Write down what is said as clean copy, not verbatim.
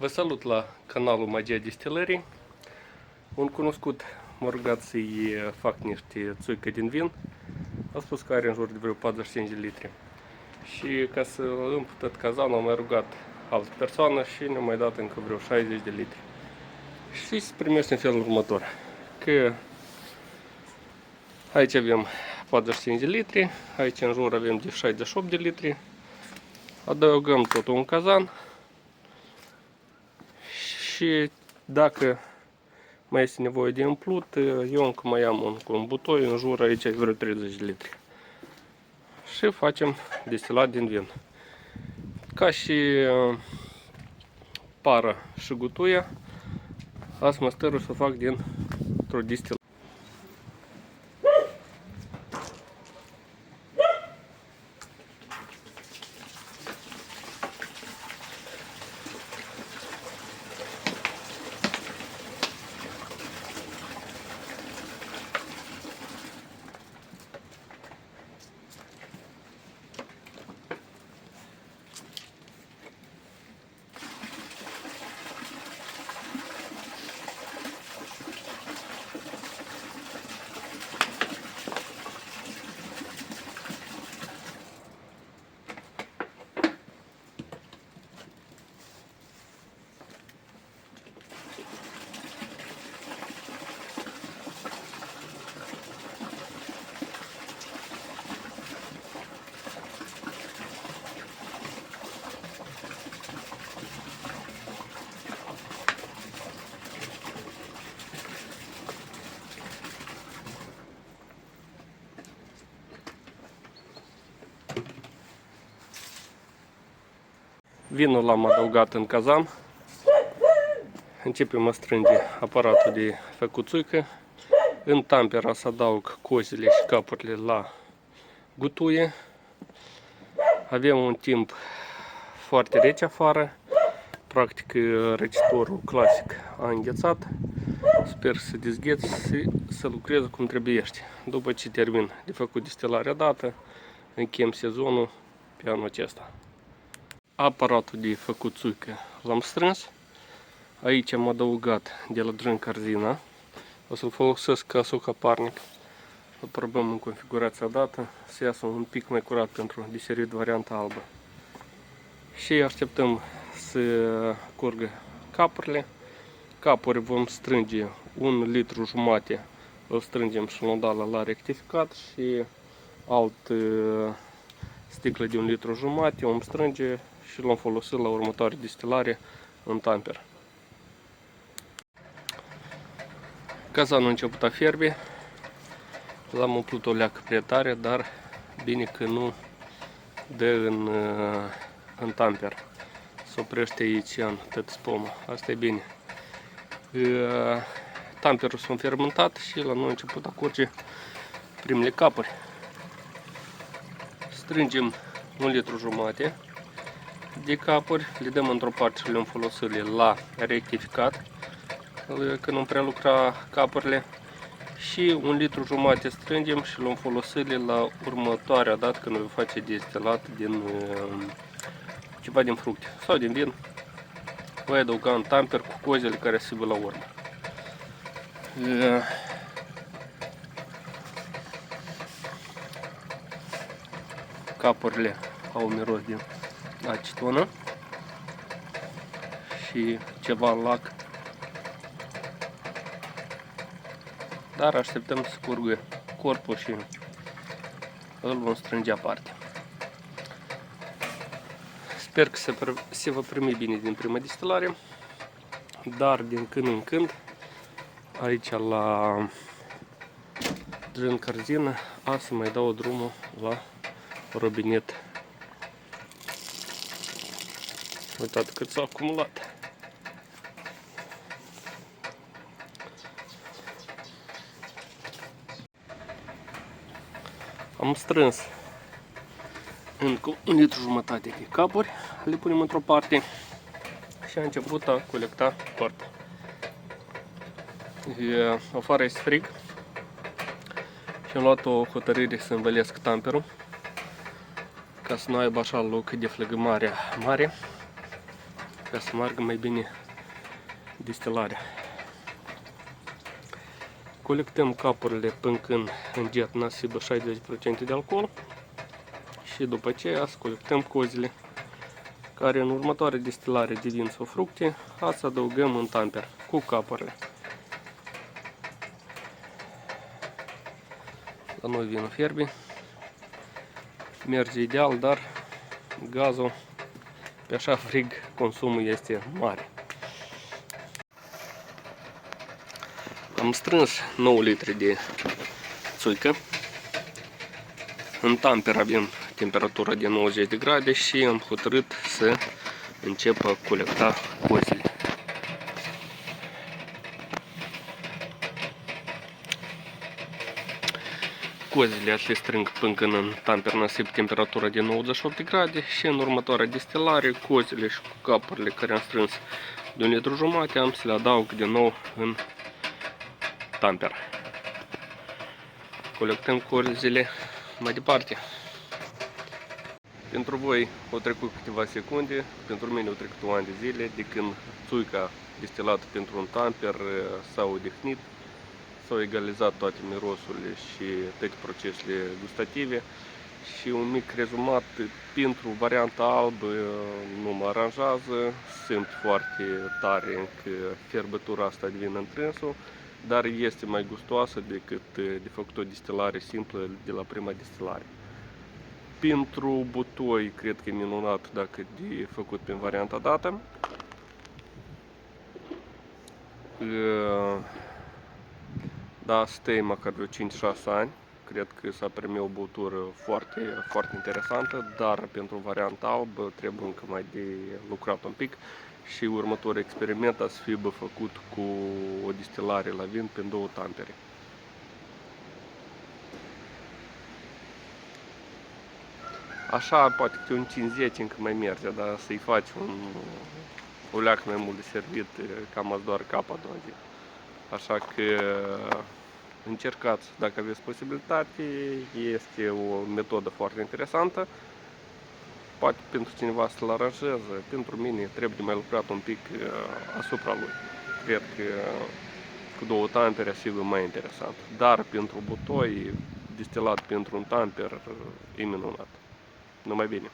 Vă salut la canalul Magia Distilării. Un cunoscut m-a rugat să-i fac niște țuică din vin. A spus că are în jur de vreo 45 de litri. Și ca să împlut tot cazanul am mai rugat altă persoană și ne-a mai dat încă vreo 60 de litri. Și se primește în felul următor. Că aici avem 45 de litri, aici în jur avem de 68 de litri. Adăugăm totul în cazan. Și dacă mai este nevoie de umplut, eu încă mai am un butoi, în jur aici vreo 30 de litri. Și facem destilat din vin. Ca și para și gutuia, asta măstărul să fac dintr-o distilare. Vinul l-am adăugat în cazan. Începem a strânge aparatul de făcut țuică. În tampera să adaug cozile și capurile la gutuie. Avem un timp foarte rece afară. Practic răcitorul clasic a înghețat. Sper să se dezghețe și să lucreze cum trebuiește. După ce termin de făcut distilarea dată, închem sezonul pe anul acesta. Aparatul de făcut țuică l-am strâns. Aici am adăugat de la Drâncarzina. O să-l folosesc ca sucaparnic. Îl probăm în configurația dată să iasă un pic mai curat pentru de servit varianta albă. Și așteptăm să curgă capurile. Capuri vom strânge 1,5 litru. Îl strângem și l-am dat la rectificat și alt sticlă de 1,5 litru vom strânge și l-am folosit la următoare distilare în tamper. Cazanul a început a fierbe. L-am umplut o leacă prea tare, dar bine că nu dă în tamper. Se oprește aici în tot spuma. Asta e bine. Tamperul s-a fermentat și la noi a început a curge primele capuri. Strângem 1,5 litru de capuri, le dăm într-o parte și le-am folosit la rectificat, când nu prea lucra capurile, și 1,5 litru strângem și le-am folosit la următoarea dată când voi face destilat din ceva din fructe sau din vin. Voi adăuga în tamper cu cozile care se văd la urmă. Capurile au miros de acetonă și ceva lac, dar așteptăm să curgă corpul și îl vom strânge aparte. Sper că se va primi bine din prima distilare, dar din când în când aici la Drâncarzina a să mai dau drumul la robinet. Uitați cât s-a acumulat. Am strâns încă 1,5 litru de capuri, le punem într-o parte și a început a colecta partea. Afară este frig și am luat o hotărâre să învălesc tamperul ca să nu aibă așa loc de flăgămare mare. ca să meargă mai bine distilarea. Colectăm capurile până când înget nasibă 60% de alcool și după aceea să colectăm cozile care în următoarea distilare de vin sau fructe să adăugăm în tamper cu capurile. La noi vinul fierbe, merge ideal, dar gazul pe așa frig consumul este mare. Am strâns 9 litri de țuică. În tamper avem temperatura de 90 de grade și am hotărât să încep a colecta cozile. Cozile le strâng până când în tamper nasip temperatura de 98 de grade și în următoarea distilare cozile și capurile care am strâns de 1,5 litru am să le adaug din nou în tamper. Colectăm cozile mai departe. Pentru voi au trecut câteva secunde, pentru mine au trecut un an de zile de când țuica distilată pentru un tamper s-a odihnit, s-au egalizat toate mirosurile și toate procesele gustative și un mic rezumat pentru varianta albă nu mă aranjează, simt foarte tare încă fierbătura asta de vin întrânsul, dar este mai gustoasă decât de făcut o distilare simplă de la prima distilare. Pentru butoi, cred că e minunat dacă de făcut prin varianta dată. Da, stai măcar vreo 5-6 ani. Cred că s-a primit o băutură foarte, foarte interesantă, dar pentru varianta albă trebuie încă mai de lucrat un pic și următorul experiment a să fie făcut cu o distilare la vin prin 2 tampere. Așa, poate că un 5-10 încă mai merge, dar să-i faci o leacă mai mult de servit, cam ați doar capa a doua zi. Așa că încercați dacă aveți posibilitate, este o metodă foarte interesantă. Poate pentru cineva să-l aranjeze, pentru mine trebuie mai lucrat un pic asupra lui. Cred că cu 2 tampere asigur mai interesant. Dar pentru butoi, distilat pentru un tamper, e minunat. Numai bine!